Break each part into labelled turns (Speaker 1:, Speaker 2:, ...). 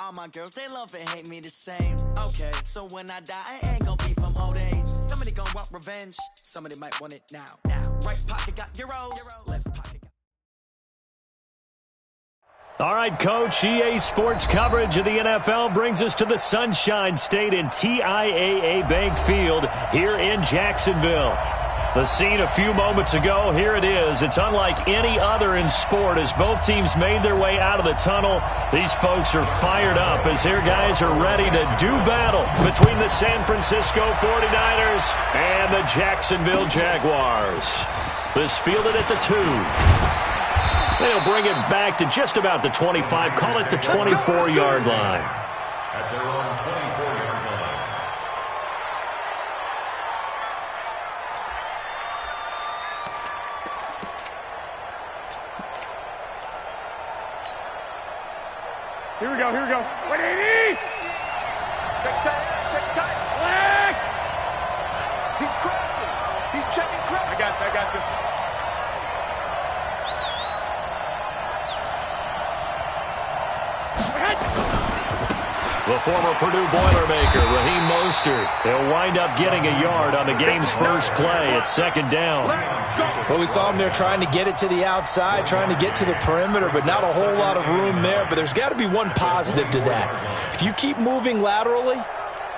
Speaker 1: All my girls, they love and hate me the same. Okay, so when I die, I ain't gonna be from old age. Somebody gonna want revenge, somebody might want it now. Right pocket got euros, left pocket got...
Speaker 2: All right, Coach, EA Sports coverage of the NFL brings us to the Sunshine State in TIAA Bank Field here in Jacksonville. The scene a few moments ago, here it is. It's unlike any other in sport as both teams made their way out of the tunnel. These folks are fired up as their guys are ready to do battle between the San Francisco 49ers and the Jacksonville Jaguars. This fielded at the 2. They'll bring it back to just about the 25, call it the 24-yard line.
Speaker 3: At their own 24-yard line.
Speaker 4: Here we go, here we go. 180!
Speaker 5: Check tight.
Speaker 4: Black!
Speaker 5: He's crossing. He's checking cross.
Speaker 4: I got you.
Speaker 2: The former Purdue Boilermaker, Raheem Mostert. They'll wind up getting a yard on the game's first play at second down.
Speaker 6: Well, we saw him there trying to get it to the outside, trying to get to the perimeter, but not a whole lot of room there. But there's got to be one positive to that. If you keep moving laterally,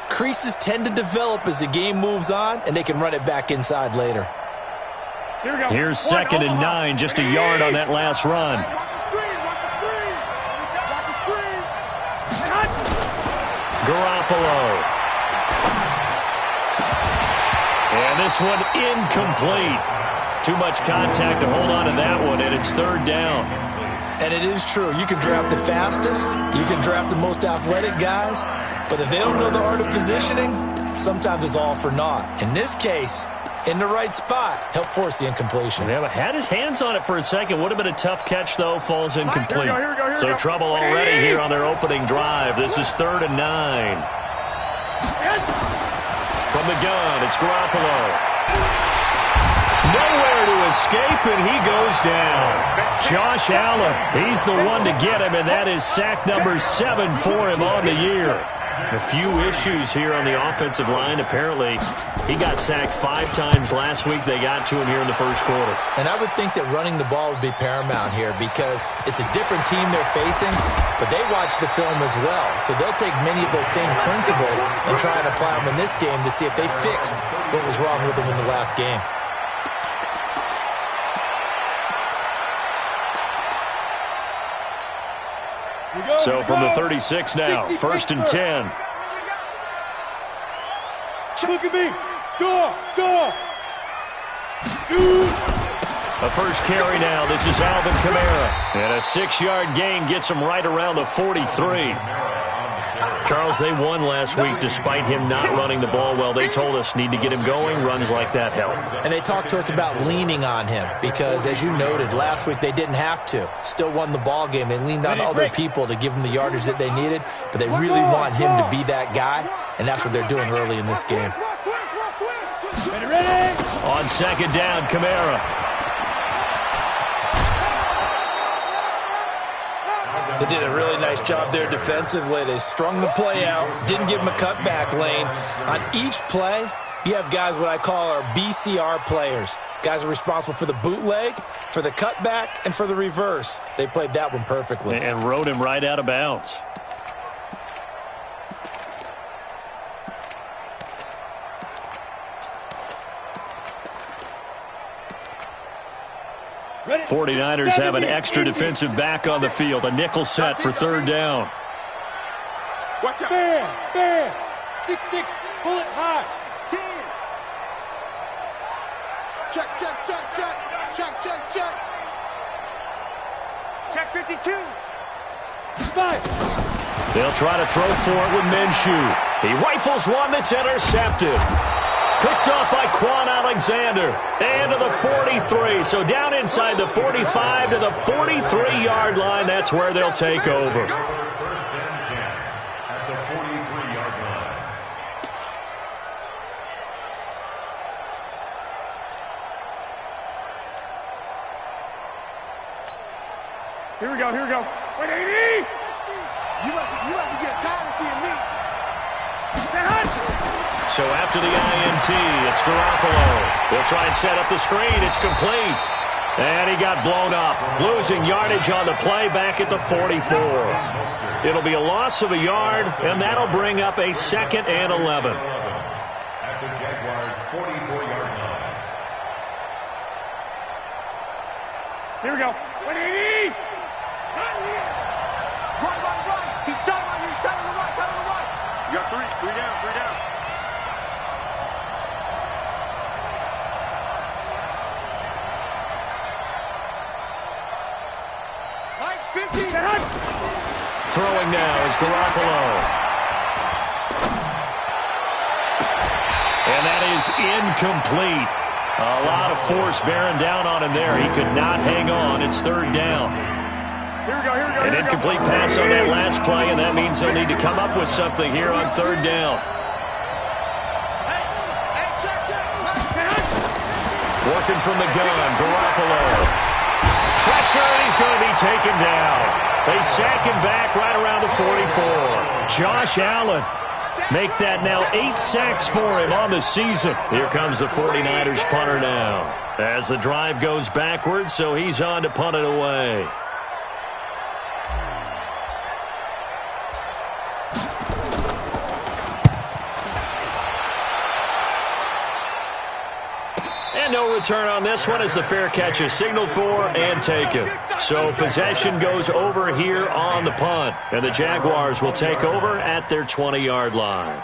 Speaker 6: creases tend to develop as the game moves on, and they can run it back inside later.
Speaker 4: Here we go.
Speaker 2: Here's second and 9, just a yard on that last run. Garoppolo. And this one incomplete. Too much contact to hold on to that one, and it's third down.
Speaker 6: And it is true. You can draft the fastest. You can draft the most athletic guys. But if they don't know the art of positioning, sometimes it's all for naught. In this case, in the right spot, helped force the incompletion.
Speaker 2: Yeah, had his hands on it for a second. Would have been a tough catch, though. Falls incomplete.
Speaker 4: Here we go.
Speaker 2: So trouble already here on their opening drive. This is third and 9. From the gun, it's Garoppolo. Nowhere to escape, and he goes down. Josh Allen, he's the one to get him, and that is sack number 7 for him on the year. A few issues here on the offensive line. Apparently, he got sacked 5 times last week. They got to him here in the first quarter.
Speaker 6: And I would think that running the ball would be paramount here because it's a different team they're facing, but they watch the film as well. So they'll take many of those same principles and try and apply them in this game to see if they fixed what was wrong with them in the last game.
Speaker 2: So from the 36 now, first and 10.
Speaker 4: Look at me. Go. Shoot.
Speaker 2: A first carry now. This is Alvin Kamara. And a 6-yard gain gets him right around the 43. Charles, they won last week despite him not running the ball well. They told us need to get him going. Runs like that help.
Speaker 6: And they talked to us about leaning on him because, as you noted, last week they didn't have to. Still won the ball game. They leaned on other people to give them the yardage that they needed, but they really want him to be that guy, and that's what they're doing early in this game.
Speaker 4: Ready.
Speaker 2: On second down, Kamara.
Speaker 6: They did a really nice job there defensively. They strung the play out, didn't give him a cutback lane. On each play, you have guys what I call our BCR players. Guys are responsible for the bootleg, for the cutback, and for the reverse. They played that one perfectly.
Speaker 2: And rode him right out of bounds.
Speaker 4: Ready.
Speaker 2: 49ers have an extra defensive back on the field. A nickel set for third down.
Speaker 4: Watch out. Bear. 6-6. Pull it high. 10.
Speaker 5: Check.
Speaker 4: Check 52. 5.
Speaker 2: They'll try to throw for it with Minshew. He rifles one that's intercepted. Picked up by Quan Alexander. And to the 43. So down inside the 45 to the 43-yard line. That's where they'll take over.
Speaker 3: First and 10 at the 43-yard line.
Speaker 4: Here we go. 180.
Speaker 5: You have to
Speaker 2: So after the INT, it's Garoppolo. He'll try and set up the screen. It's complete. And he got blown up, losing yardage on the play back at the 44. It'll be a loss of a yard, and that'll bring up a 2nd and 11.
Speaker 3: At the Jaguars' 44-yard line.
Speaker 4: Here we go. 180!
Speaker 5: Right. He's telling the right.
Speaker 4: You got three down.
Speaker 5: Mike's 50.
Speaker 2: Throwing now is Garoppolo. And that is incomplete. A lot of force bearing down on him there. He could not hang on. It's 3rd down.
Speaker 4: Here we go.
Speaker 2: An incomplete pass on that last play, and that means they'll need to come up with something here on 3rd down.
Speaker 5: Hey, check.
Speaker 2: Working from the gun, Garoppolo. Pressure, and he's going to be taken down. They sack him back right around the 44. Josh Allen. Make that now 8 sacks for him on the season. Here comes the 49ers punter now. As the drive goes backwards, so he's on to punt it away. And no return on this one as the fair catch is signaled for and taken. So possession goes over here on the punt. And the Jaguars will take over at their 20-yard line.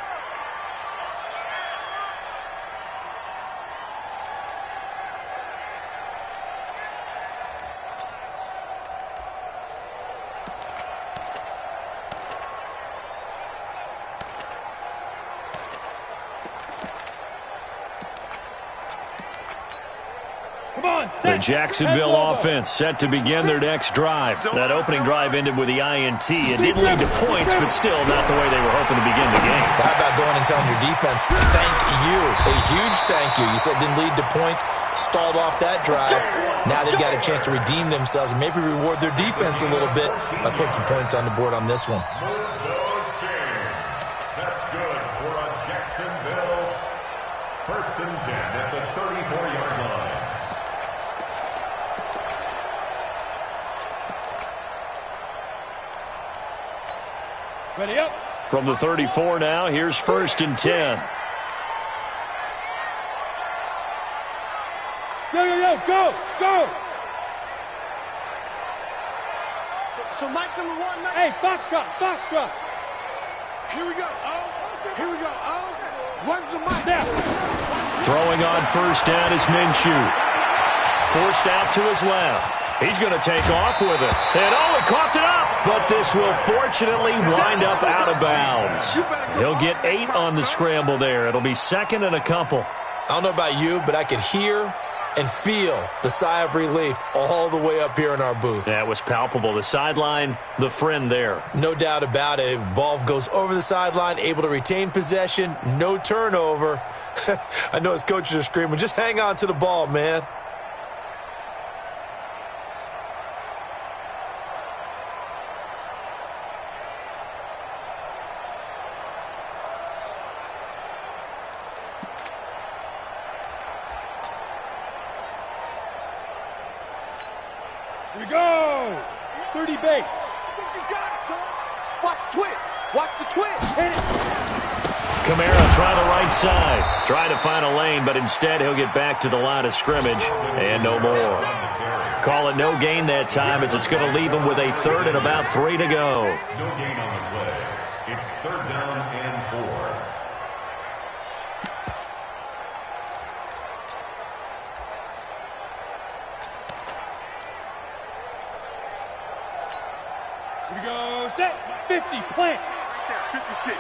Speaker 2: The Jacksonville offense set to begin their next drive. That opening drive ended with the INT. It didn't lead to points, but still not the way they were hoping to begin the game.
Speaker 6: How about going and telling your defense, thank you, a huge thank you. You said it didn't lead to points, stalled off that drive. Now they've got a chance to redeem themselves and maybe reward their defense a little bit by putting some points on the board on this one.
Speaker 3: That's good for a Jacksonville 1st and 10 at the 34-yard line.
Speaker 4: Ready up.
Speaker 2: From the 34 now, here's 1st and 10.
Speaker 4: Go. So Mike's number 1, Mike. Hey, Foxtrot.
Speaker 5: Here we go. One's the Mike.
Speaker 4: Now.
Speaker 2: Throwing on 1st down is Minshew. Forced out to his left. He's going to take off with it. And he coughed it up. But this will fortunately wind up out of bounds. He'll get 8 on the scramble there. It'll be 2nd and a couple.
Speaker 6: I don't know about you, but I could hear and feel the sigh of relief all the way up here in our booth.
Speaker 2: That was palpable. The sideline, the friend there.
Speaker 6: No doubt about it. If ball goes over the sideline, able to retain possession, no turnover. I know his coaches are screaming, just hang on to the ball, man.
Speaker 4: Here we go. 30 base.
Speaker 5: You got it, son. Watch the twist.
Speaker 4: Hit it.
Speaker 2: Kamara try the right side. Try to find a lane, but instead he'll get back to the line of scrimmage and no more. Call it no gain that time as it's going to leave him with a 3rd and about 3 to go.
Speaker 3: No gain on the play. It's 3rd down and 4.
Speaker 4: Here we go. Set. 50. Plant.
Speaker 5: 56.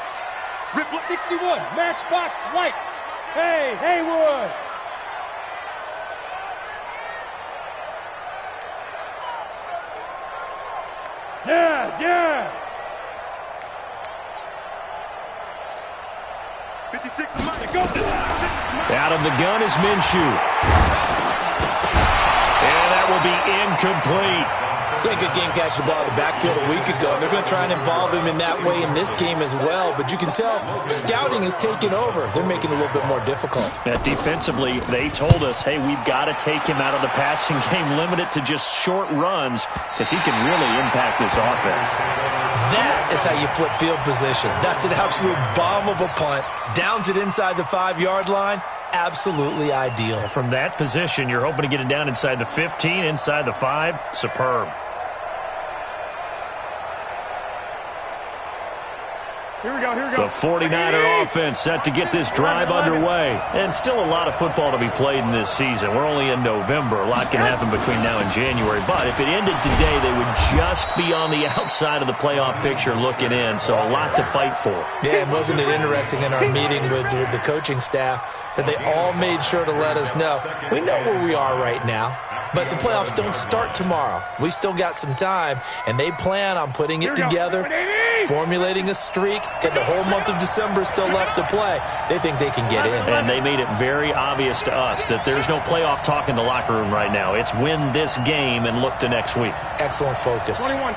Speaker 4: Rip 61. Matchbox lights. Hey, Haywood. Yes.
Speaker 5: 56 is Mike.
Speaker 4: Go.
Speaker 2: Out of the gun is Minshew. And that will be incomplete.
Speaker 6: He had a good game catching the ball in the backfield a week ago. They're going to try and involve him in that way in this game as well. But you can tell scouting has taken over. They're making it a little bit more difficult.
Speaker 2: Yeah, defensively, they told us, hey, we've got to take him out of the passing game, limit it to just short runs because he can really impact this offense.
Speaker 6: That is how you flip field position. That's an absolute bomb of a punt. Downs it inside the 5-yard line. Absolutely ideal.
Speaker 2: From that position, you're hoping to get it down inside the 15, inside the 5. Superb.
Speaker 4: Here we go, here we go.
Speaker 2: The 49er offense set to get this drive underway. And still a lot of football to be played in this season. We're only in November. A lot can happen between now and January. But if it ended today, they would just be on the outside of the playoff picture looking in. So a lot to fight for.
Speaker 6: Yeah, and wasn't it interesting in our meeting with the coaching staff that they all made sure to let us know, we know where we are right now, but the playoffs don't start tomorrow. We still got some time, and they plan on putting it together, formulating a streak, get the whole month of December still left to play. They think they can get in.
Speaker 2: And they made it very obvious to us that there's no playoff talk in the locker room right now. It's win this game and look to next week.
Speaker 6: Excellent focus.
Speaker 4: 21.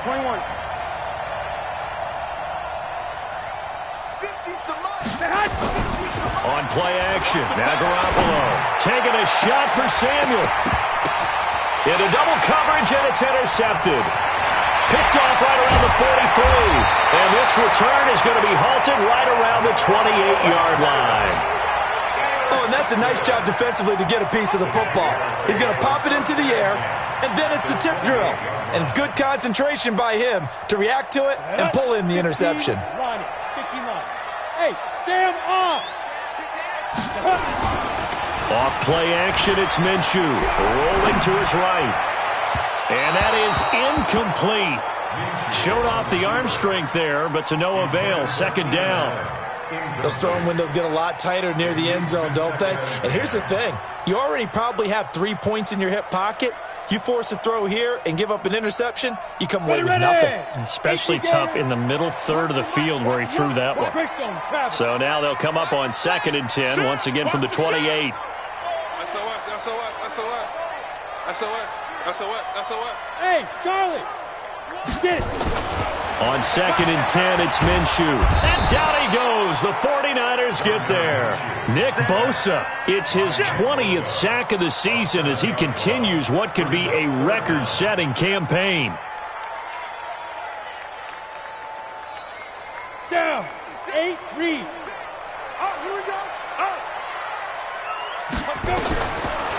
Speaker 2: On play action, now Garoppolo taking a shot for Samuel. Into double coverage, and it's intercepted. Picked off right around the 43. And this return is going to be halted right around the 28-yard line.
Speaker 6: Oh, and that's a nice job defensively to get a piece of the football. He's going to pop it into the air, and then it's the tip drill. And good concentration by him to react to it and pull in the interception.
Speaker 4: Hey, Sam off.
Speaker 2: Off play action, it's Minshew. Rolling to his right. And that is incomplete. Showed off the arm strength there, but to no avail. Second down.
Speaker 6: Those throwing windows get a lot tighter near the end zone, don't they? And here's the thing. You already probably have 3 points in your hip pocket. You force a throw here and give up an interception, you come away with nothing.
Speaker 2: Especially tough in the middle third of the field where he threw that one. So now they'll come up on 2nd and 10, once again from the 28.
Speaker 4: Hey, Charlie. Get it.
Speaker 2: On 2nd and 10, it's Minshew. And down he goes. The 49ers get there. Nick Bosa, it's his 20th sack of the season as he continues what could be a record-setting campaign.
Speaker 4: Down. 8, read.
Speaker 5: Here we go.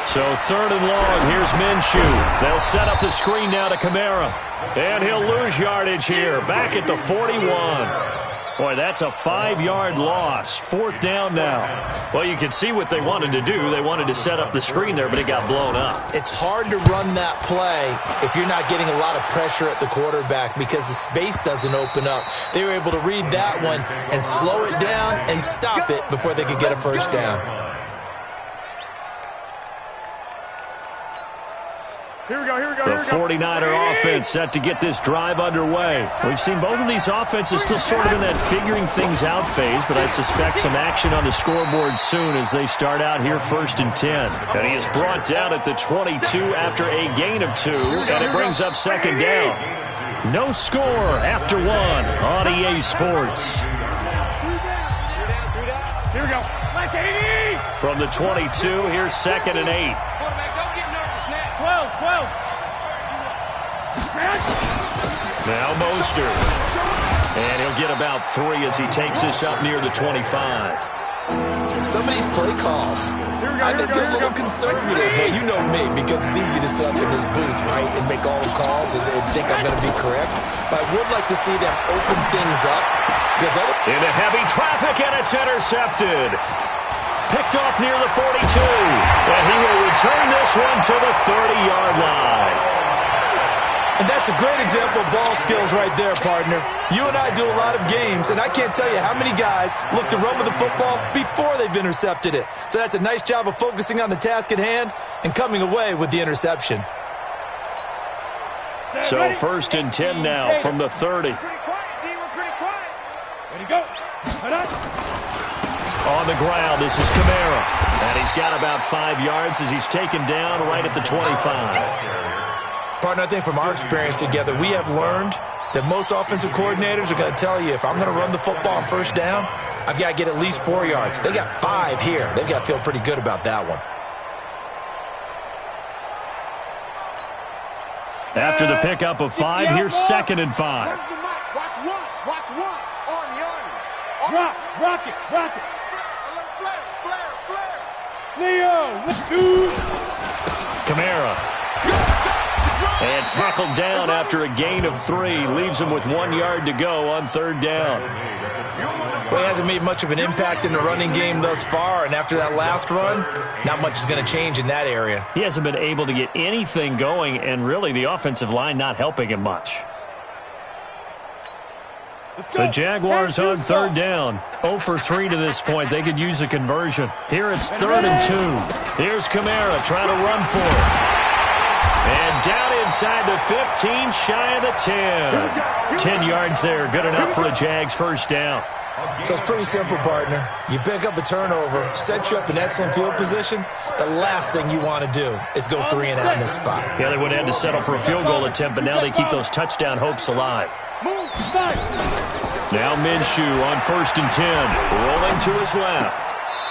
Speaker 2: So 3rd and long, here's Minshew. They'll set up the screen now to Kamara. And he'll lose yardage here, back at the 41. Boy, that's a 5-yard loss. 4th down now. Well, you can see what they wanted to do. They wanted to set up the screen there, but it got blown up.
Speaker 6: It's hard to run that play if you're not getting a lot of pressure at the quarterback because the space doesn't open up. They were able to read that one and slow it down and stop it before they could get a first down.
Speaker 4: Here we go.
Speaker 2: The 49er offense set to get this drive underway. We've seen both of these offenses still sort of in that figuring things out phase, but I suspect some action on the scoreboard soon as they start out here 1st and 10. And he is brought down at the 22 after a gain of 2, and it brings up 2nd down. No score after 1 on EA Sports.
Speaker 4: Here we go. Like 80.
Speaker 2: From the 22, here's 2nd and 8.
Speaker 4: 12.
Speaker 2: Now Mostert. And he'll get about 3 as he takes this up near the 25.
Speaker 6: Some of these play calls, I think they're a little conservative, but you know me, because it's easy to sit up in this booth, right, and make all the calls and think I'm going to be correct. But I would like to see them open things up.
Speaker 2: Into heavy traffic, and it's intercepted. Picked off near the 42. And he will return this one to the 30-yard line.
Speaker 6: And that's a great example of ball skills right there, partner. You and I do a lot of games, and I can't tell you how many guys look to run with the football before they've intercepted it. So that's a nice job of focusing on the task at hand and coming away with the interception.
Speaker 2: So 1st and 10 now from the 30.
Speaker 4: Ready, go.
Speaker 2: On the ground, this is Kamara. And he's got about 5 yards as he's taken down right at the 25.
Speaker 6: Partner, I think from our experience together, we have learned that most offensive coordinators are going to tell you, if I'm going to run the football on first down, I've got to get at least 4 yards. They got 5 here. They've got to feel pretty good about that one.
Speaker 2: After the pickup of 5, here's 2nd and 5.
Speaker 5: Watch one. Watch one. Army.
Speaker 4: Rock it.
Speaker 5: Flare.
Speaker 4: Leo.
Speaker 2: Kamara. And tackled down after a gain of 3. Leaves him with 1 yard to go on 3rd down.
Speaker 6: Well, he hasn't made much of an impact in the running game thus far, and after that last run, not much is going to change in that area.
Speaker 2: He hasn't been able to get anything going, and really the offensive line not helping him much. The Jaguars on 3rd down. 0 for 3 to this point. They could use a conversion. Here it's 3rd and 2. Here's Kamara trying to run for it. And down inside the 15, shy of the 10. 10 yards there, good enough for a Jags first down.
Speaker 6: So it's pretty simple, partner. You pick up a turnover, set you up in excellent field position. The last thing you want to do is go 3 and out in this spot.
Speaker 2: Yeah, they would have had to settle for a field goal attempt, but now they keep those touchdown hopes alive. Now Minshew on 1st and 10, rolling to his left.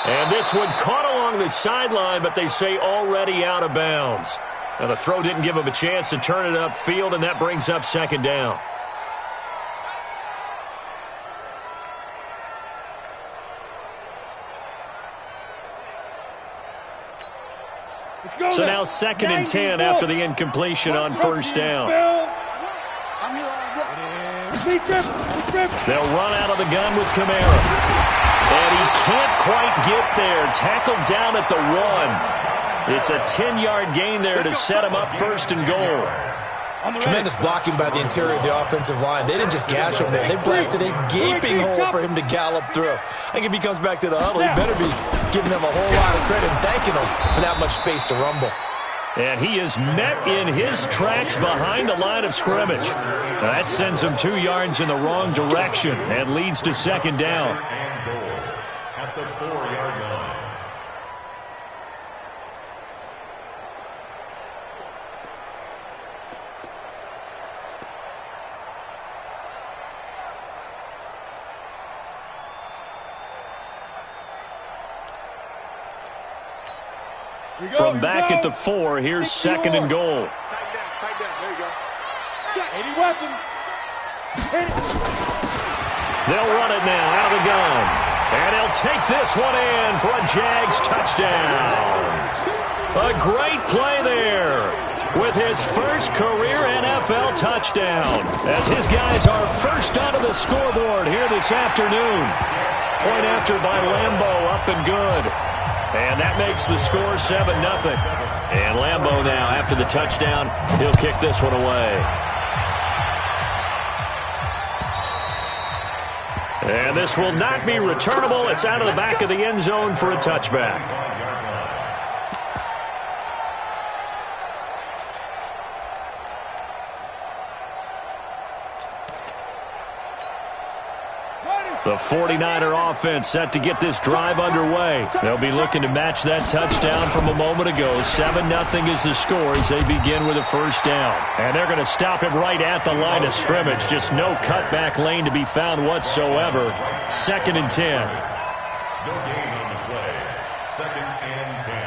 Speaker 2: And this one caught along the sideline, but they say already out of bounds. Now the throw didn't give him a chance to turn it upfield, and that brings up 2nd down. So now 2nd and 10 after the incompletion on 1st down. They'll run out of the gun with Kamara. And he can't quite get there. Tackled down at the 1. It's a 10-yard gain there to set him up 1st and goal.
Speaker 6: Tremendous blocking by the interior of the offensive line. They didn't just gash him there. They blasted a gaping hole for him to gallop through. I think if he comes back to the huddle, he better be giving them a whole lot of credit and thanking them for that much space to rumble.
Speaker 2: And he is met in his tracks behind the line of scrimmage. Now that sends him 2 yards in the wrong direction and leads to 2nd down.
Speaker 3: And goal at the 4-yard line.
Speaker 2: From back at the 4, here's 2nd and goal.
Speaker 5: Tight down. There you go. Check.
Speaker 4: 80 weapons.
Speaker 2: They'll run it now out of the gun. And he'll take this one in for a Jags touchdown. A great play there with his first career NFL touchdown, as his guys are first onto the scoreboard here this afternoon. Point after by Lambo, up and good. And that makes the score 7-0. And Lambo now, after the touchdown, he'll kick this one away. And this will not be returnable. It's out of the back of the end zone for a touchback. The 49er offense set to get this drive underway. They'll be looking to match that touchdown from a moment ago. 7-0 is the score as they begin with a first down. And they're going to stop him right at the line of scrimmage. Just no cutback lane to be found whatsoever. 2nd and 10.
Speaker 3: No gain on the play. 2nd and 10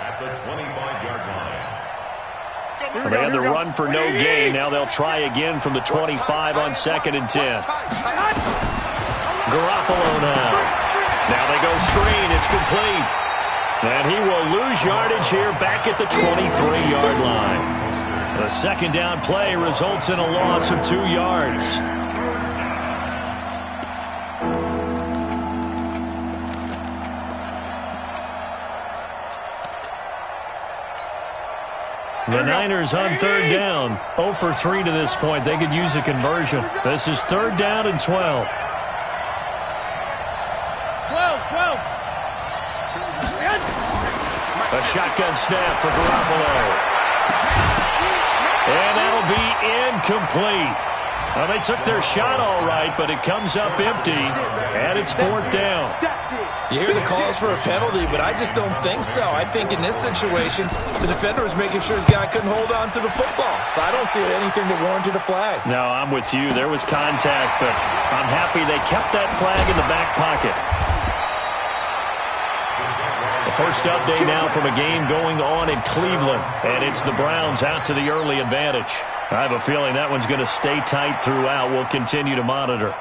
Speaker 3: at the 25-yard line.
Speaker 2: They had the run for no gain. Now they'll try again from the 25 on 2nd and 10. Garoppolo now. Now they go screen. It's complete. And he will lose yardage here back at the 23-yard line. The 2nd down play results in a loss of 2 yards. The Niners on 3rd down. 0 for 3 to this point. They could use a conversion. This is 3rd down and 12.
Speaker 4: 12.
Speaker 2: A shotgun snap for Garoppolo. And that'll be incomplete. Well, they took their shot all right, but it comes up empty, and it's 4th down.
Speaker 6: You hear the calls for a penalty, but I just don't think so. I think in this situation, the defender was making sure his guy couldn't hold on to the football. So I don't see anything that warranted a flag.
Speaker 2: No, I'm with you. There was contact, but I'm happy they kept that flag in the back pocket. The first update now from a game going on in Cleveland, and it's the Browns out to the early advantage. I have a feeling that one's going to stay tight throughout. We'll continue to monitor.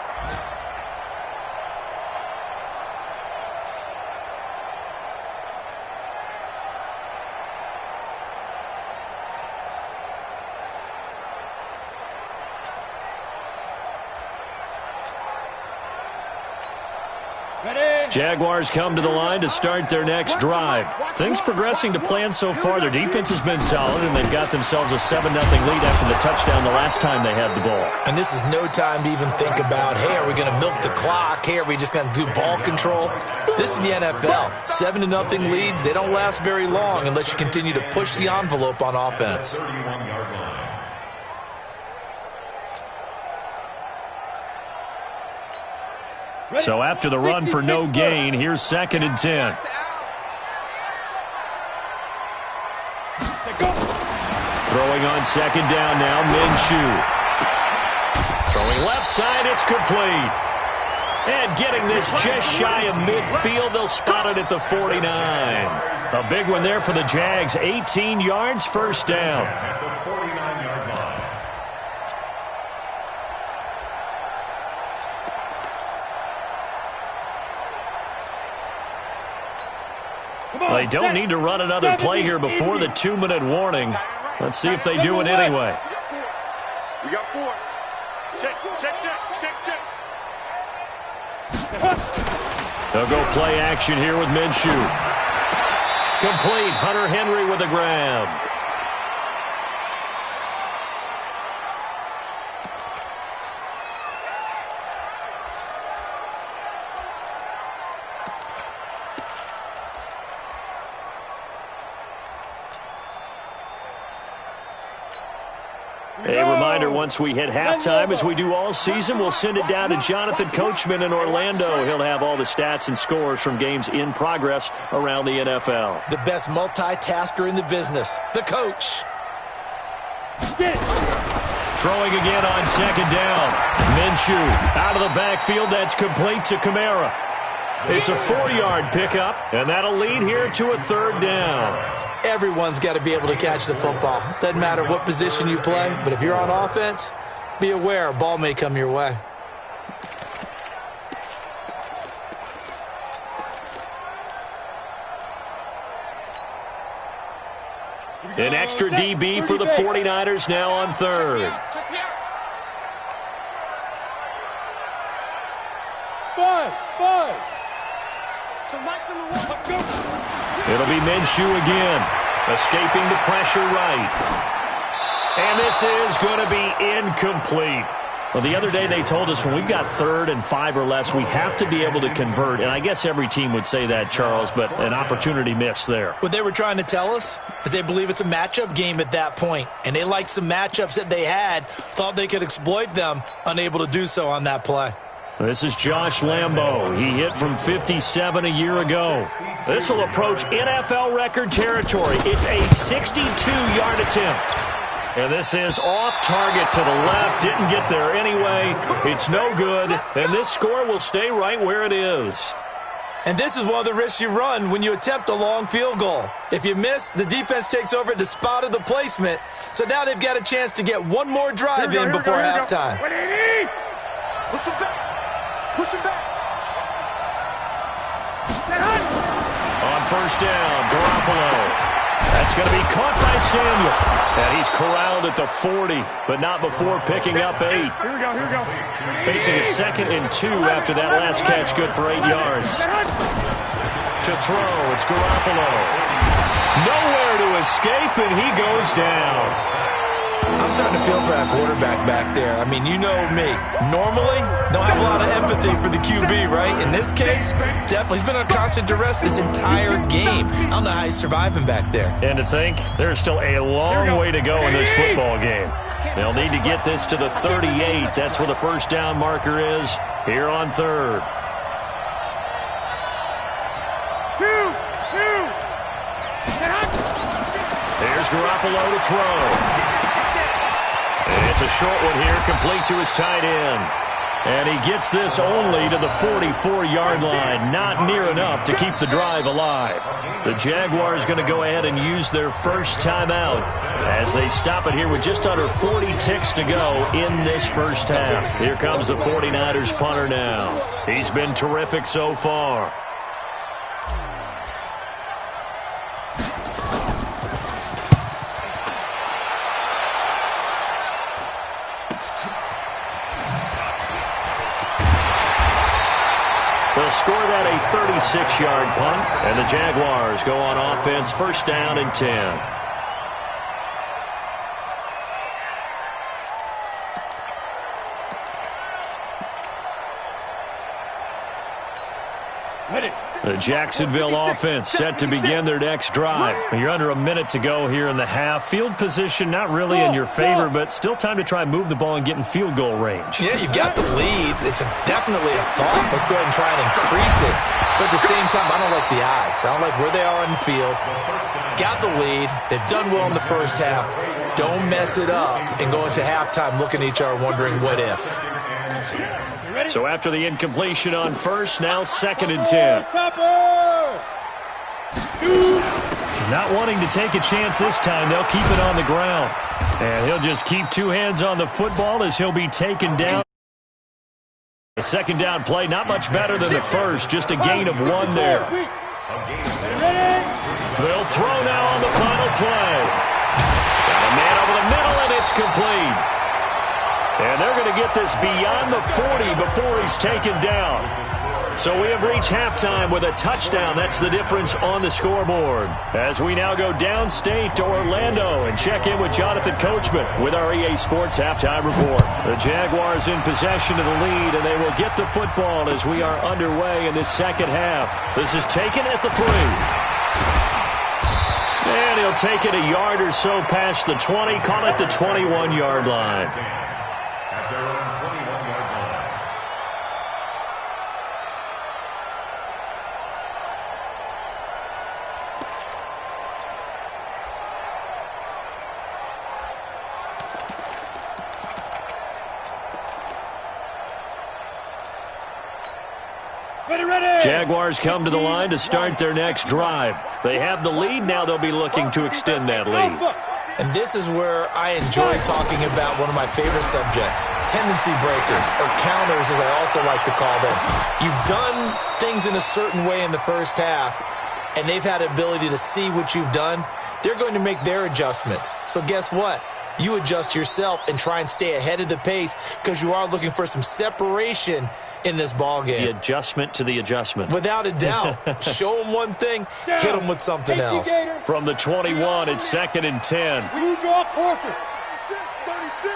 Speaker 2: Jaguars come to the line to start their next drive. Things progressing to plan so far. Their defense has been solid, and they've got themselves a 7-0 lead after the touchdown the last time they had the ball.
Speaker 6: And this is no time to even think about, hey, are we going to milk the clock? Hey, are we just going to do ball control? This is the NFL. 7-0 leads, they don't last very long unless you continue to push the envelope on offense.
Speaker 3: 31-yard line.
Speaker 2: So after the run for no gain, here's 2nd and 10. Throwing on 2nd down now, Minshew. Throwing left side, it's complete. And getting this just shy of midfield, they'll spot it at the 49. A big one there for the Jags, 18 yards, 1st down.
Speaker 3: At the 49-yard line.
Speaker 2: They don't need to run another play here before the 2-minute warning. Let's see if they do it anyway.
Speaker 5: We got 4.
Speaker 4: Check.
Speaker 2: They'll go play action here with Minshew. Complete. Hunter Henry with a grab. A reminder, once we hit halftime, as we do all season, we'll send it down to Jonathan Coachman in Orlando. He'll have all the stats and scores from games in progress around the NFL.
Speaker 6: The best multitasker in the business, the coach.
Speaker 2: Throwing again on 2nd down. Minshew out of the backfield. That's complete to Kamara. It's a 4-yard pickup, and that'll lead here to a 3rd down.
Speaker 6: Everyone's got to be able to catch the football. Doesn't matter what position you play, but if you're on offense, be aware a ball may come your way.
Speaker 2: An extra DB for the 49ers now on 3rd.
Speaker 4: Five.
Speaker 2: It'll be Minshew again, escaping the pressure right. And this is going to be incomplete. Well, the other day they told us when we've got 3rd and 5 or less, we have to be able to convert. And I guess every team would say that, Charles, but an opportunity missed there.
Speaker 6: What they were trying to tell us is they believe it's a matchup game at that point. And they liked some matchups that they had, thought they could exploit them, unable to do so on that play.
Speaker 2: This is Josh Lambo. He hit from 57 a year ago. This will approach NFL record territory. It's a 62-yard attempt. And this is off target to the left. Didn't get there anyway. It's no good. And this score will stay right where it is.
Speaker 6: And this is one of the risks you run when you attempt a long field goal. If you miss, the defense takes over at the spot of the placement. So now they've got a chance to get one more drive in before halftime.
Speaker 5: Push him back.
Speaker 2: On 1st down, Garoppolo. That's going to be caught by Samuel. And he's corralled at the 40, but not before picking up 8.
Speaker 4: Here we go.
Speaker 2: Facing a 2nd and 2 after that last catch, good for 8 yards. To throw, it's Garoppolo. Nowhere to escape, and he goes down.
Speaker 6: I'm starting to feel for that quarterback back there. I mean, you know me. Normally, don't have a lot of empathy for the QB, right? In this case, definitely. He's been under constant duress this entire game. I don't know how he's surviving back there.
Speaker 2: And to think, there's still a long way to go in this football game. They'll need to get this to the 38. That's where the first down marker is here on third. Here's Garoppolo to throw. It's a short one here, complete to his tight end. And he gets this only to the 44-yard line. Not near enough to keep the drive alive. The Jaguars going to go ahead and use their first timeout as they stop it here with just under 40 ticks to go in this first half. Here comes the 49ers punter now. He's been terrific so far. They'll score that a 36-yard punt, and the Jaguars go on offense, first down and 10. The Jacksonville offense set to begin their next drive. You're under a minute to go here in the half. Field position not really in your favor, but still time to try and move the ball and get in field goal range.
Speaker 6: Yeah, you've got the lead. It's definitely a thought. Let's go ahead and try and increase it. But at the same time, I don't like the odds. I don't like where they are on the field. Got the lead. They've done well in the first half. Don't mess it up and go into halftime looking at each other wondering what if.
Speaker 2: So after the incompletion on first, now second and 10. Not wanting to take a chance this time, they'll keep it on the ground. And he'll just keep two hands on the football as he'll be taken down. The second down play, not much better than the first, just a gain of one there. They'll throw now on the final play. Got a man over the middle, and it's complete. And they're going to get this beyond the 40 before he's taken down. So we have reached halftime with a touchdown. That's the difference on the scoreboard. As we now go downstate to Orlando and check in with Jonathan Coachman with our EA Sports Halftime Report. The Jaguars in possession of the lead, and they will get the football as we are underway in this second half. This is taken at the 3. And he'll take it a yard or so past the 20, call it the 21-yard line.
Speaker 3: At their own 21-yard line.
Speaker 2: Jaguars come to the line to start their next drive. They have the lead. Now they'll be looking to extend that lead.
Speaker 6: And this is where I enjoy talking about one of my favorite subjects, tendency breakers, or counters as I also like to call them. You've done things in a certain way in the first half, and they've had the ability to see what you've done. They're going to make their adjustments. So guess what? You adjust yourself and try and stay ahead of the pace because you are looking for some separation in this ball game.
Speaker 2: The adjustment to the adjustment.
Speaker 6: Without a doubt. Show them one thing, hit them with something else.
Speaker 2: From the 21, it's second and 10.
Speaker 4: We need your corporate.
Speaker 5: 36.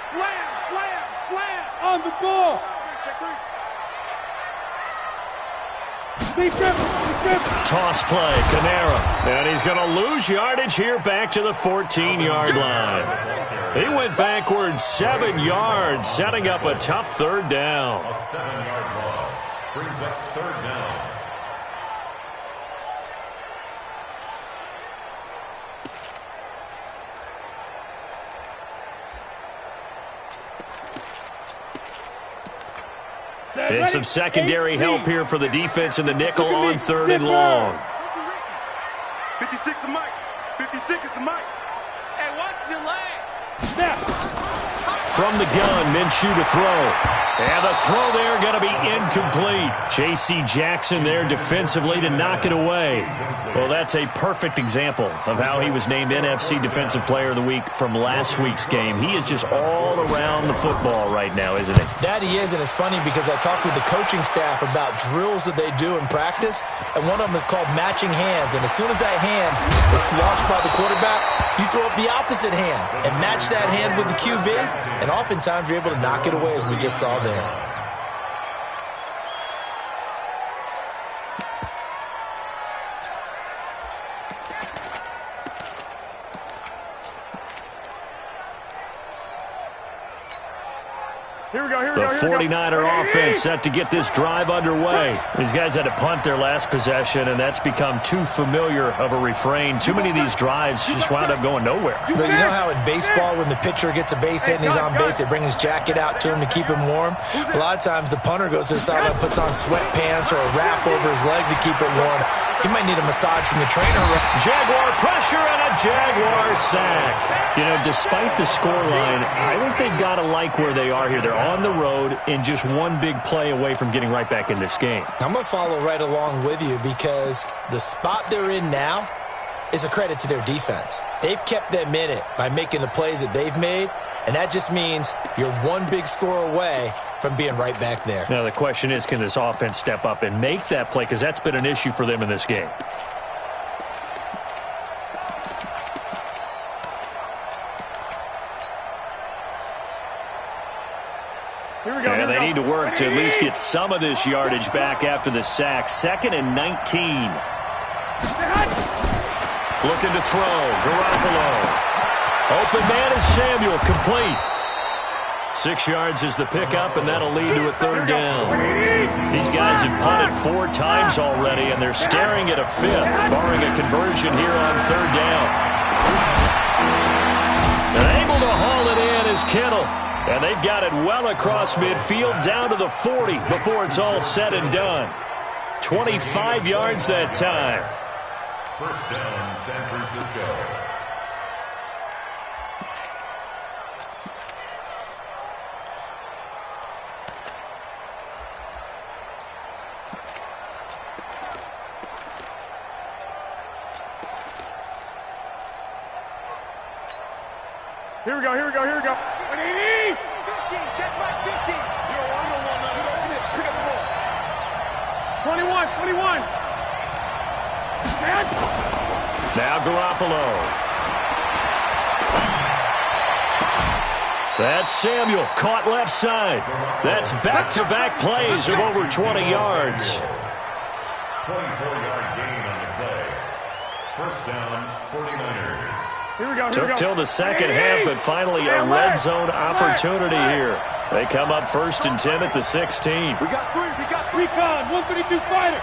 Speaker 5: Slam, slam, slam.
Speaker 4: On the ball.
Speaker 5: Check 3.
Speaker 2: Toss play, Kamara. And he's going to lose yardage here back to the 14-yard line. He went backwards 7 yards, setting up a tough third down.
Speaker 3: A 7-yard loss brings up third down.
Speaker 2: It's some secondary help here for the defense in the nickel on third and long.
Speaker 5: 56 is Mike. 56 is the Mike.
Speaker 4: Hey, watch your leg.
Speaker 2: From the gun, Minshew to throw. And the throw there going to be incomplete. J.C. Jackson there defensively to knock it away. Well, that's a perfect example of how he was named NFC Defensive Player of the Week from last week's game. He is just all around the football right now, isn't he?
Speaker 6: That he is, and it's funny because I talked with the coaching staff about drills that they do in practice, and one of them is called matching hands. And as soon as that hand is launched by the quarterback, you throw up the opposite hand and match that hand with the QB, and oftentimes you're able to knock it away, as we just saw there.
Speaker 2: The 49er offense set to get this drive underway. These guys had to punt their last possession, and that's become too familiar of a refrain. Too many of these drives just wound up going nowhere.
Speaker 6: But you know how in baseball, when the pitcher gets a base hit and he's on base, they bring his jacket out to him to keep him warm? A lot of times the punter goes to the sideline, puts on sweatpants or a wrap over his leg to keep it warm. He might need a massage from the trainer.
Speaker 2: Jaguar pressure and a Jaguar sack. You know, despite the scoreline, I think they've got to like where they are here. They're on the road and just one big play away from getting right back in this game.
Speaker 6: I'm going to follow right along with you because the spot they're in now is a credit to their defense. They've kept them in it by making the plays that they've made, and that just means you're one big score away from being right back there.
Speaker 2: Now the question is, can this offense step up and make that play? Because that's been an issue for them in this game. And they need to work to at least get some of this yardage back after the sack. 2nd and 19. Looking to throw. Garoppolo. Open man is Samuel. Complete. 6 yards is the pickup, and that'll lead to a 3rd down. These guys have punted 4 times already, and they're staring at a 5th, barring a conversion here on 3rd down. And able to haul it in is Kittle. And they've got it well across midfield down to the 40 before it's all said and done. 25 yards that time.
Speaker 3: 1st down, San Francisco.
Speaker 4: Here we go. 180!
Speaker 5: 15, check back 15. You're on now. Pick up the ball.
Speaker 4: 21.
Speaker 2: Now Garoppolo. That's Samuel, caught left side. That's back-to-back plays of over 20 yards.
Speaker 3: 24-yard gain on the play. 1st down, 49ers.
Speaker 4: Here we go.
Speaker 2: Took till the second half, but finally a red zone opportunity here. They come up 1st and 10 at the 16.
Speaker 5: We got three.
Speaker 4: Recon, 132 fighter.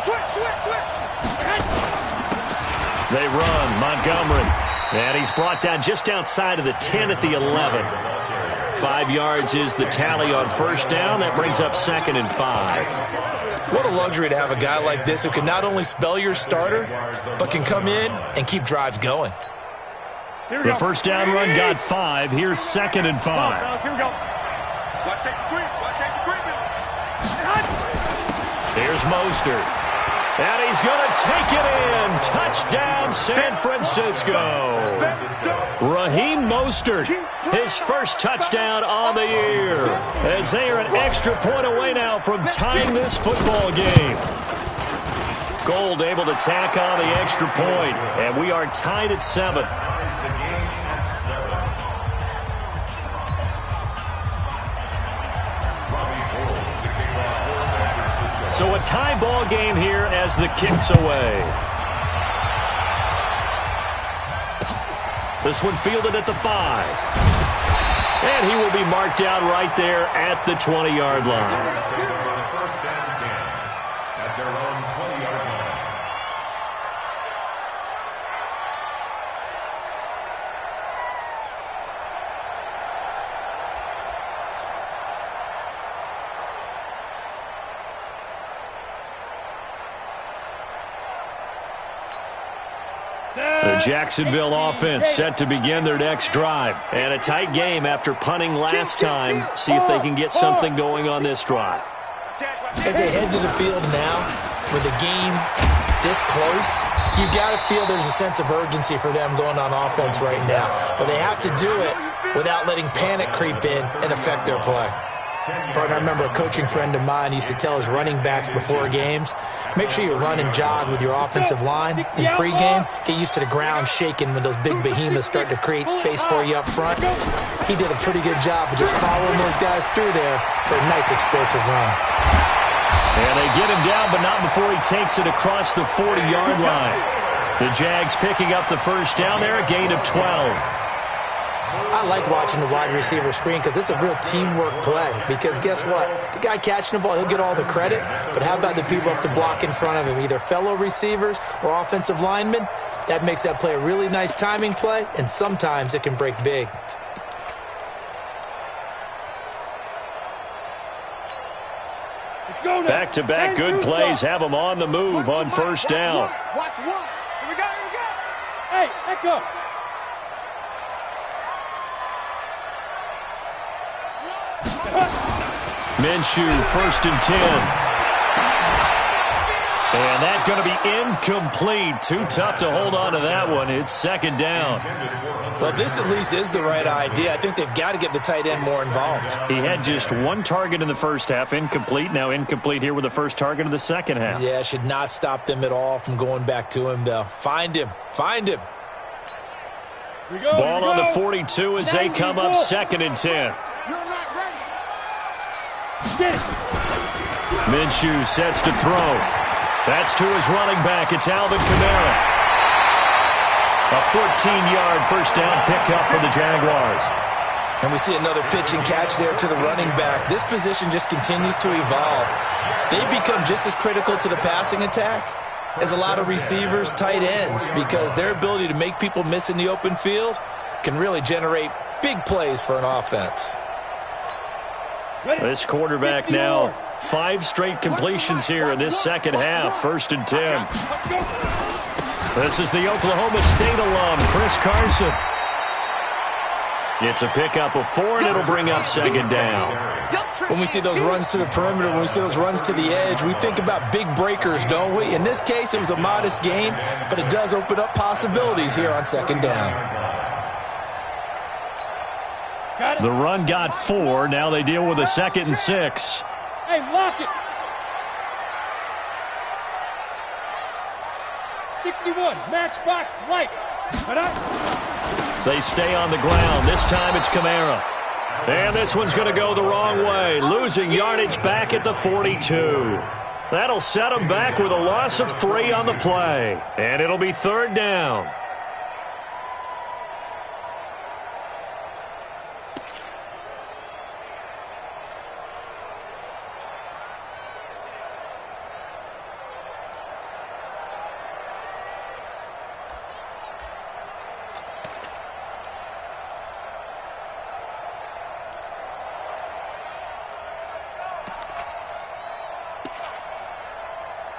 Speaker 5: Switch.
Speaker 2: They run. Montgomery. And he's brought down just outside of the 10 at the 11. 5 yards is the tally on 1st down. That brings up 2nd and 5.
Speaker 6: What a luxury to have a guy like this who can not only spell your starter, but can come in and keep drives going.
Speaker 2: The 1st down run got 5. Here's 2nd and 5.
Speaker 4: Here we go.
Speaker 5: Watch safety creep.
Speaker 2: Here's Mostert. And he's going to take it in. Touchdown, San Francisco. Raheem Mostert, his 1st touchdown on the year, as they are an extra point away now from tying this football game. Gold able to tack on the extra point, and we are tied at 7. So a tie ball game here as the kick's away. This one fielded at the 5. And he will be marked down right there at the 20-yard line.
Speaker 3: 1st and 10 at their own 20-yard line.
Speaker 2: The The Jacksonville offense set to begin their next drive. And a tight game after punting last time. See if they can get something going on this drive.
Speaker 6: As they head to the field now, with the game this close, you've got to feel there's a sense of urgency for them going on offense right now. But they have to do it without letting panic creep in and affect their play. Partner, I remember a coaching friend of mine used to tell his running backs before games, make sure you run and jog with your offensive line. In pregame, get used to the ground shaking when those big behemoths start to create space for you up front. He did a pretty good job of just following those guys through there for a nice explosive run.
Speaker 2: And they get him down, but not before he takes it across the 40-yard line. The Jags picking up the first down there, a gain of 12.
Speaker 6: I like watching the wide receiver screen because it's a real teamwork play. Because guess what? The guy catching the ball, he'll get all the credit. But how about the people up to block in front of him, either fellow receivers or offensive linemen? That makes that play a really nice timing play, and sometimes it can break big.
Speaker 2: Back-to-back good plays have them on the move on first down.
Speaker 5: Watch one. Here we go.
Speaker 4: Hey, echo.
Speaker 2: Minshew, 1st and 10. And that's going to be incomplete. Too tough to hold on to that one. It's 2nd down.
Speaker 6: Well, this at least is the right idea. I think they've got to get the tight end more involved.
Speaker 2: He had just one target in the first half, incomplete. Now incomplete here with the first target of the second half.
Speaker 6: Yeah, should not stop them at all from going back to him, though. Find him.
Speaker 2: Ball on the 42 as they come up 2nd and 10. Minshew sets to throw. That's to his running back. It's Alvin Kamara. A 14-yard first down pickup for the Jaguars.
Speaker 6: And we see another pitch and catch there to the running back. This position just continues to evolve. They become just as critical to the passing attack as a lot of receivers, tight ends, because their ability to make people miss in the open field can really generate big plays for an offense.
Speaker 2: This quarterback now, 5 straight completions here in this second half. 1st and 10. This is the Oklahoma State alum, Chris Carson. It's a pickup of 4, and it'll bring up 2nd down.
Speaker 6: When we see those runs to the perimeter, when we see those runs to the edge, we think about big breakers, don't we? In this case, it was a modest gain, but it does open up possibilities here on 2nd down.
Speaker 2: The run got 4. Now they deal with a 2nd and 6.
Speaker 4: Hey, lock it. 61, matchbox lights.
Speaker 2: They stay on the ground. This time it's Kamara. And this one's going to go the wrong way. Losing yardage back at the 42. That'll set them back with a loss of 3 on the play. And it'll be 3rd down.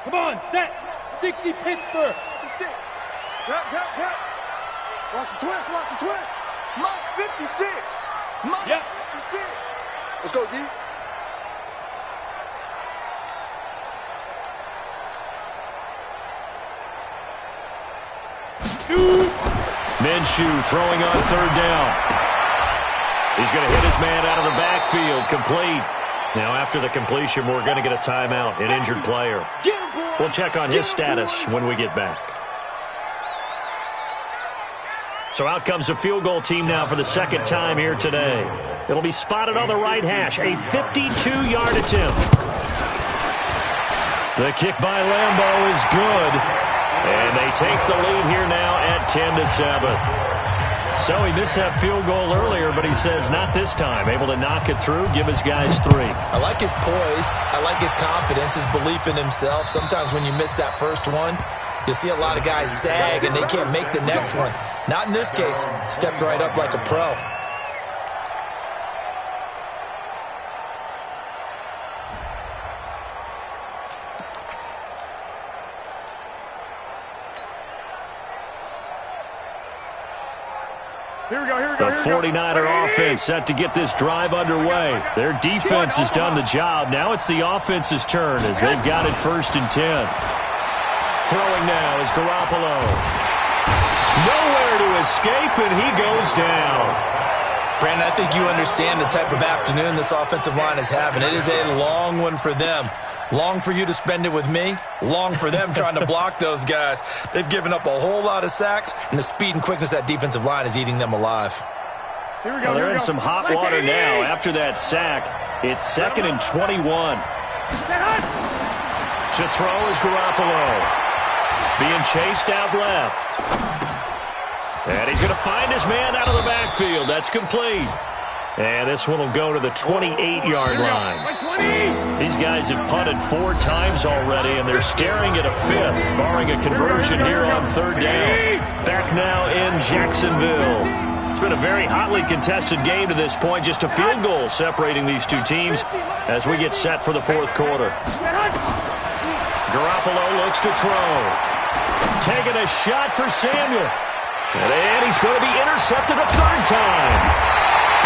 Speaker 4: Come on, set. 60 Pittsburgh.
Speaker 5: Yep. Watch the twist. Mike 56. Mike 56. Let's go, D.
Speaker 2: Minshew throwing on 3rd down. He's going to hit his man out of the backfield. Complete. Now after the completion, we're going to get a timeout, an injured player. We'll check on his status when we get back. So out comes a field goal team now for the 2nd time here today. It'll be spotted on the right hash, a 52-yard attempt. The kick by Lambeau is good, and they take the lead here now at 10-7. So he missed that field goal earlier, but he says not this time. Able to knock it through, give his guys 3.
Speaker 6: I like his poise. I like his confidence, his belief in himself. Sometimes when you miss that first one, you'll see a lot of guys sag and they can't make the next one. Not in this case. Stepped right up like a pro.
Speaker 2: The 49er offense set to get this drive underway. Their defense has done the job. Now it's the offense's turn as they've got it 1st and 10. Throwing now is Garoppolo. Nowhere to escape, and he goes down.
Speaker 6: Brandon, I think you understand the type of afternoon this offensive line is having. It is a long one for them. Long for you to spend it with me. Long for them trying to block those guys. They've given up a whole lot of sacks, and the speed and quickness of that defensive line is eating them alive.
Speaker 2: Well, they're in some hot water now. After that sack, it's 2nd and 21. To throw is Garoppolo. Being chased out left. And he's going to find his man out of the backfield. That's complete. And this one will go to the 28-yard line. These guys have punted 4 times already, and they're staring at a 5th, barring a conversion here on 3rd down. Back now in Jacksonville. It's been a very hotly contested game to this point. Just a field goal separating these two teams as we get set for the 4th quarter. Garoppolo looks to throw. Taking a shot for Samuel. And he's going to be intercepted a 3rd time.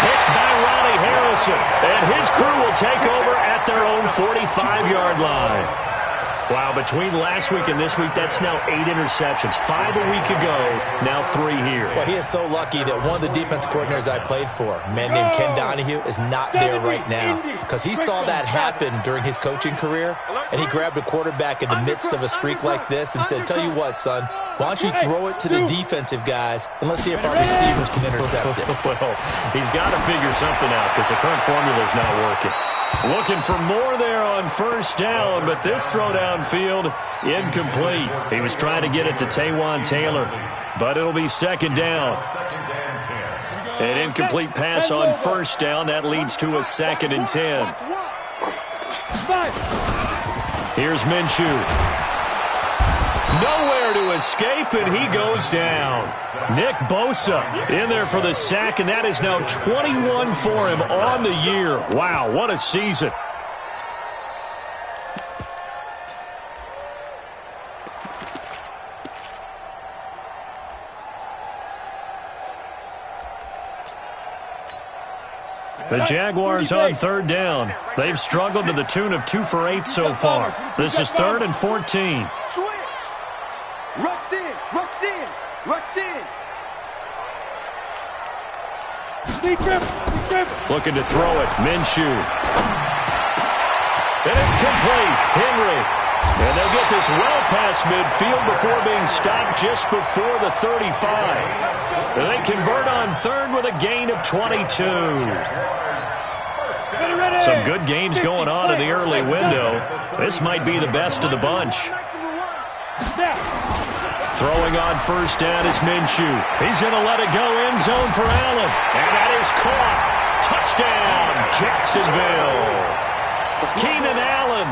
Speaker 2: Picked by Ronnie Harrison. And his crew will take over at their own 45-yard line. Wow, between last week and this week, that's now 8 interceptions. 5 a week ago, now 3 here.
Speaker 6: Well, he is so lucky that one of the defense coordinators I played for, a man named Ken Donahue, is not there right now. Because he saw that happen during his coaching career, and he grabbed a quarterback in the midst of a streak like this and said, tell you what, son, why don't you throw it to the defensive guys, and let's see if our receivers can intercept it.
Speaker 2: Well, he's got to figure something out because the current formula is not working. Looking for more there on 1st down, but this throw downfield, incomplete. He was trying to get it to Taywan Taylor, but it'll be 2nd down. An incomplete pass on 1st down. That leads to a 2nd and 10. Here's Minshew. Nowhere to escape, and he goes down. Nick Bosa in there for the sack, and that is now 21 for him on the year. Wow, what a season. The Jaguars on 3rd down. They've struggled to the tune of 2 for 8 so far. This is 3rd and 14.
Speaker 5: Rush in, rush in, rush in.
Speaker 2: Looking to throw it, Minshew. And it's complete, Henry. And they'll get this well past midfield before being stopped just before the 35. And they convert on 3rd with a gain of 22. Some good games going on in the early window. This might be the best of the bunch. Throwing on 1st down is Minshew. He's going to let it go end zone for Allen. And that is caught. Touchdown, Jacksonville. Keenan Allen,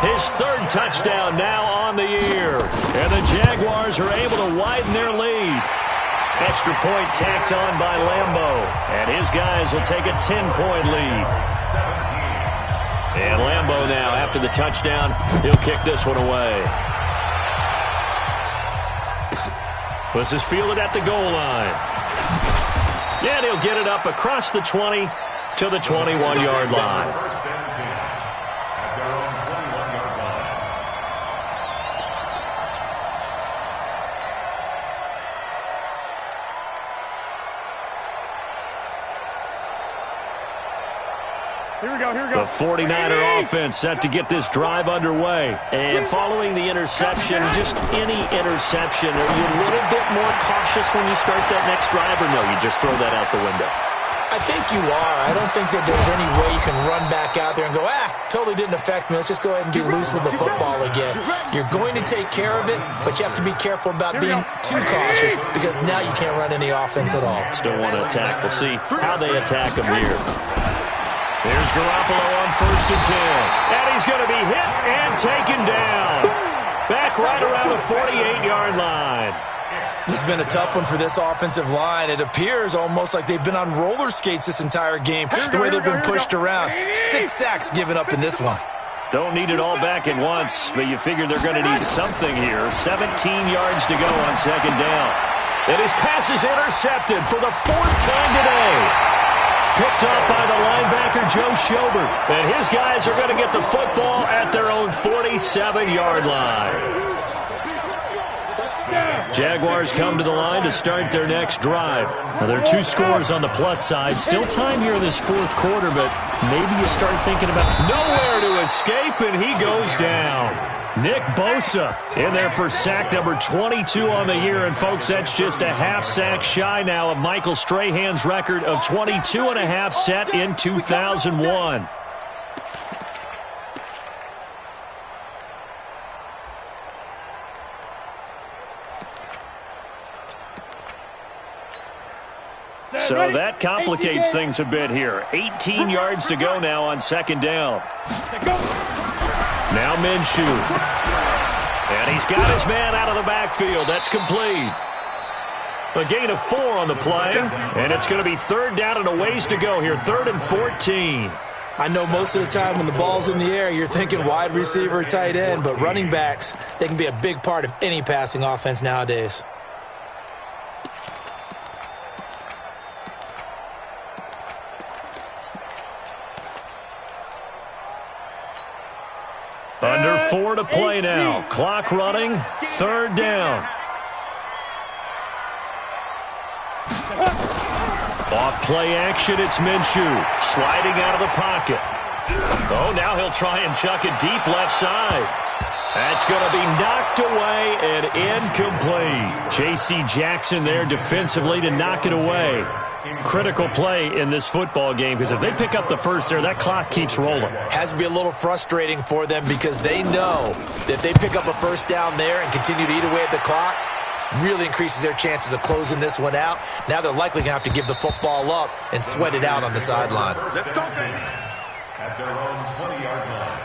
Speaker 2: his 3rd touchdown now on the year. And the Jaguars are able to widen their lead. Extra point tacked on by Lambeau. And his guys will take a 10-point lead. And Lambeau now, after the touchdown, he'll kick this one away. This is fielded at the goal line. Yeah, he'll get it up across the 20 to the 21-yard line. The 49er offense set to get this drive underway. And following the interception, just any interception, are you a little bit more cautious when you start that next drive, or no, you just throw that out the window?
Speaker 6: I think you are. I don't think that there's any way you can run back out there and go, totally didn't affect me. Let's just go ahead and be loose with the football again. You're going to take care of it, but you have to be careful about being too cautious because now you can't run any offense at all.
Speaker 2: Still want to attack. We'll see how they attack him here. Here's Garoppolo on 1st and 10. And he's going to be hit and taken down. Back right around the 48-yard line.
Speaker 6: This has been a tough one for this offensive line. It appears almost like they've been on roller skates this entire game, the way they've been pushed around. 6 sacks given up in this one.
Speaker 2: Don't need it all back at once, but you figure they're going to need something here. 17 yards to go on 2nd down. And his pass is intercepted for the fourth time today. Picked up by the linebacker, Joe Schobert. And his guys are going to get the football at their own 47-yard line. Jaguars come to the line to start their next drive. Now, there are 2 scores on the plus side. Still time here in this fourth quarter, but maybe you start thinking about nowhere to escape, and he goes down. Nick Bosa in there for sack number 22 on the year. And, folks, that's just a half sack shy now of Michael Strahan's record of 22 and a half set in 2001. So that complicates things a bit here. 18 yards to go now on second down. Now Minshew. And he's got his man out of the backfield. That's complete. A gain of 4 on the play. And it's going to be third down and a ways to go here. 3rd and 14.
Speaker 6: I know most of the time when the ball's in the air, you're thinking wide receiver, tight end. But running backs, they can be a big part of any passing offense nowadays.
Speaker 2: Under 4 to play now. Clock running. 3rd down. Off play action, it's Minshew. Sliding out of the pocket. Oh, now he'll try and chuck it deep left side. That's going to be knocked away and incomplete. J.C. Jackson there defensively to knock it away. Critical play in this football game, because if they pick up the first there, that clock keeps rolling.
Speaker 6: Has to be a little frustrating for them because they know that if they pick up a first down there and continue to eat away at the clock, really increases their chances of closing this one out. Now they're likely going to have to give the football up and sweat it out on the sideline.
Speaker 3: Let's go, baby. At their own 20-yard line.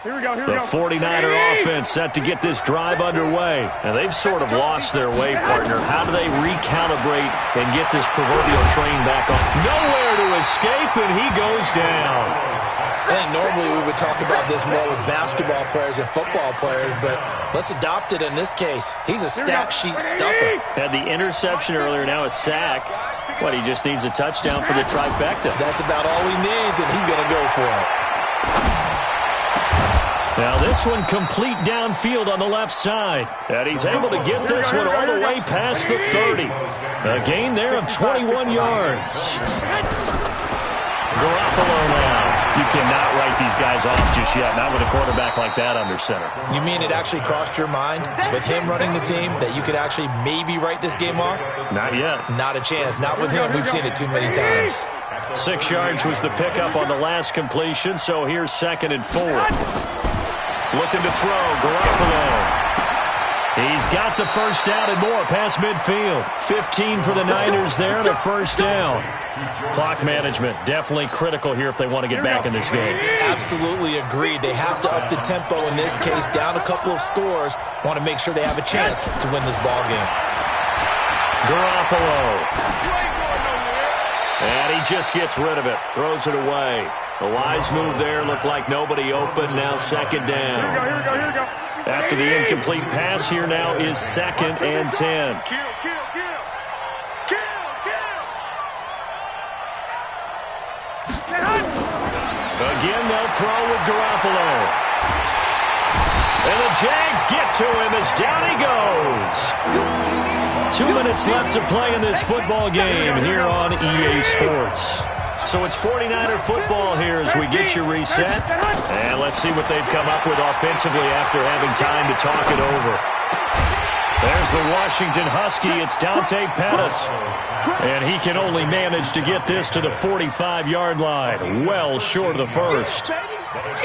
Speaker 4: Here we go, here we
Speaker 2: The
Speaker 4: go.
Speaker 2: 49er offense set to get this drive underway. And they've sort of lost their way, partner. How do they recalibrate and get this proverbial train back on? Nowhere to escape, and he goes down.
Speaker 6: I think normally we would talk about this more with basketball players and football players, but let's adopt it in this case. He's a stat sheet stuffer.
Speaker 2: Had the interception earlier, now a sack. What, he just needs a touchdown for the trifecta.
Speaker 6: That's about all he needs, and he's going to go for it.
Speaker 2: Now this one complete downfield on the left side. And he's able to get this one all the way past the 30. A gain there of 21 yards. Garoppolo now. You cannot write these guys off just yet, not with a quarterback like that under center.
Speaker 6: You mean it actually crossed your mind with him running the team that you could actually maybe write this game off?
Speaker 2: Not yet.
Speaker 6: Not a chance. Not with him. We've seen it too many times.
Speaker 2: 6 yards was the pickup on the last completion, so here's 2nd and 4. Looking to throw, Garoppolo. He's got the first down and more past midfield. 15 for the Niners there, the first down. Clock management definitely critical here if they want to get back in this game.
Speaker 6: Absolutely agreed. They have to up the tempo in this case, down a couple of scores. Want to make sure they have a chance to win this ball game.
Speaker 2: Garoppolo. And he just gets rid of it, throws it away. The wise move there, looked like nobody open, now 2nd down.
Speaker 4: Here we go, here we go.
Speaker 2: After the incomplete pass, here now is 2nd and 10. Again, they'll throw with Garoppolo. And the Jags get to him as down he goes. 2 minutes left to play in this football game here on EA Sports. So it's 49er football here as we get you reset. And let's see what they've come up with offensively after having time to talk it over. There's the Washington Husky. It's Dante Pettis. And he can only manage to get this to the 45-yard line. Well short of the first.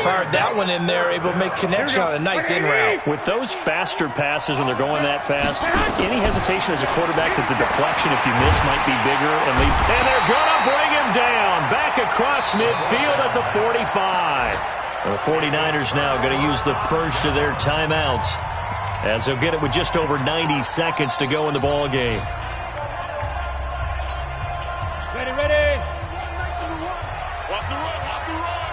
Speaker 6: Fired that one in there, able to make connection on a nice in route.
Speaker 2: With those faster passes when they're going that fast, any hesitation as a quarterback that the deflection, if you miss, might be bigger. And they're going to bring him down. Back across midfield at the 45. The 49ers now going to use the first of their timeouts, as they'll get it with just over 90 seconds to go in the ball game.
Speaker 5: Ready. Watch the run, watch the run.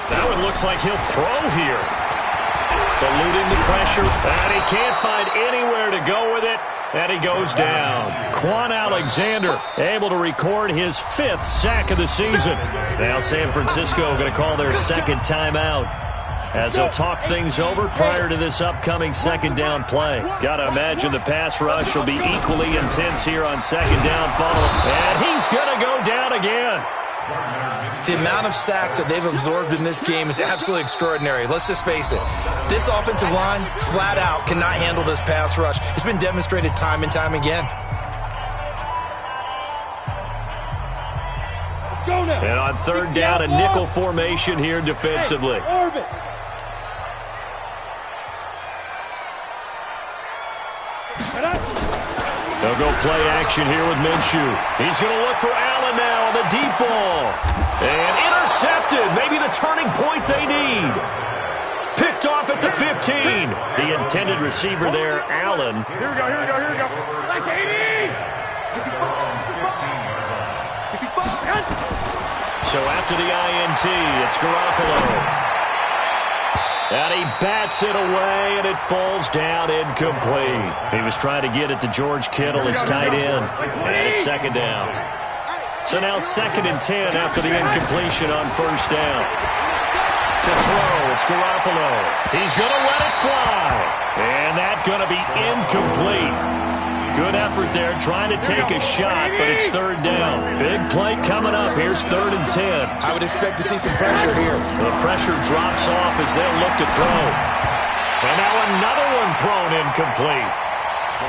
Speaker 2: That one looks like he'll throw here. eluding the pressure, and he can't find anywhere to go with it, and he goes down. Quan Alexander able to record his 5th sack of the season. Now San Francisco going to call their second timeout, as they'll talk things over prior to this upcoming second down play. Got to imagine the pass rush will be equally intense here on second down following. And he's going to go down again.
Speaker 6: The amount of sacks that they've absorbed in this game is absolutely extraordinary. Let's just face it. This offensive line, flat out, cannot handle this pass rush. It's been demonstrated time and time again.
Speaker 2: And on third down, a nickel formation here defensively. They'll go play action here with Minshew. He's going to look for Allen now on the deep ball. And intercepted. Maybe the turning point they need. Picked off at the 15. The intended receiver there, Allen.
Speaker 4: Here we go, here we go, here we go. Like 80!
Speaker 2: So after the INT, it's Garoppolo. And he bats it away, and it falls down incomplete. He was trying to get it to George Kittle, his tight end. And it's second down. So now 2nd and 10 after the incompletion on first down. To throw, it's Garoppolo. He's going to let it fly. And that's going to be incomplete. Good effort there, trying to take a shot, but it's third down. Big play coming up. Here's 3rd and 10.
Speaker 6: I would expect to see some pressure here.
Speaker 2: The pressure drops off as they'll look to throw. And now another one thrown incomplete.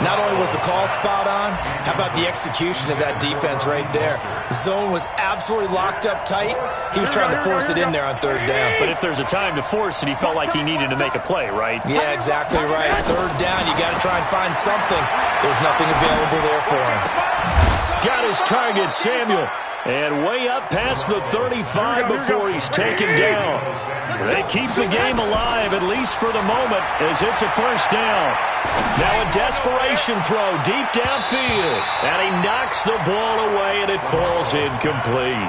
Speaker 6: Not only was the call spot on, how about the execution of that defense right there? The zone was absolutely locked up tight. He was trying to force it in there on third down.
Speaker 2: But if there's a time to force it, he felt like he needed to make a play, right?
Speaker 6: Yeah, exactly right. Third down, you got to try and find something. There's nothing available there for him.
Speaker 2: Got his target, Samuel. And way up past the 35 before he's taken down. They keep the game alive, at least for the moment, as it's a first down. Now a desperation throw deep downfield. And he knocks the ball away, and it falls incomplete.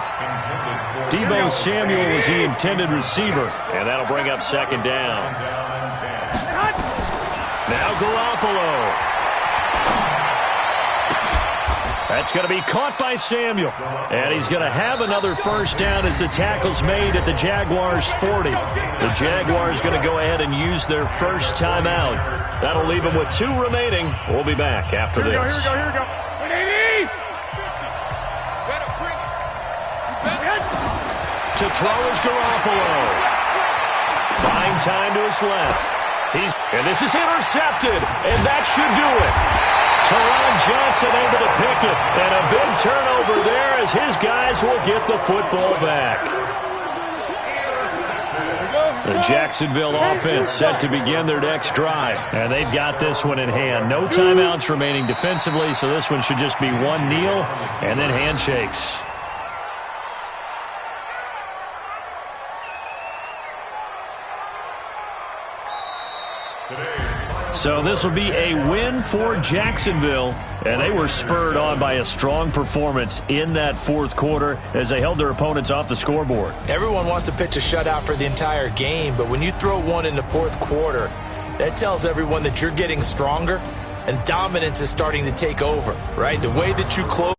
Speaker 2: Deebo Samuel was the intended receiver, and that'll bring up second down. Now Garoppolo. That's going to be caught by Samuel. And he's going to have another first down as the tackle's made at the Jaguars' 40. The Jaguars going to go ahead and use their first timeout. That'll leave them with 2 remaining. We'll be back after this.
Speaker 4: Here we go, here we go, here we go. 180!
Speaker 2: To throw is Garoppolo. Buying time to his left. And this is intercepted, and that should do it. Teron Johnson able to pick it, and a big turnover there as his guys will get the football back. The Jacksonville offense set to begin their next drive, and they've got this one in hand. No timeouts remaining defensively, so this one should just be one kneel and then handshakes. So this will be a win for Jacksonville, and they were spurred on by a strong performance in that 4th quarter as they held their opponents off the scoreboard.
Speaker 6: Everyone wants to pitch a shutout for the entire game, but when you throw one in the 4th quarter, that tells everyone that you're getting stronger and dominance is starting to take over, right? The way that you close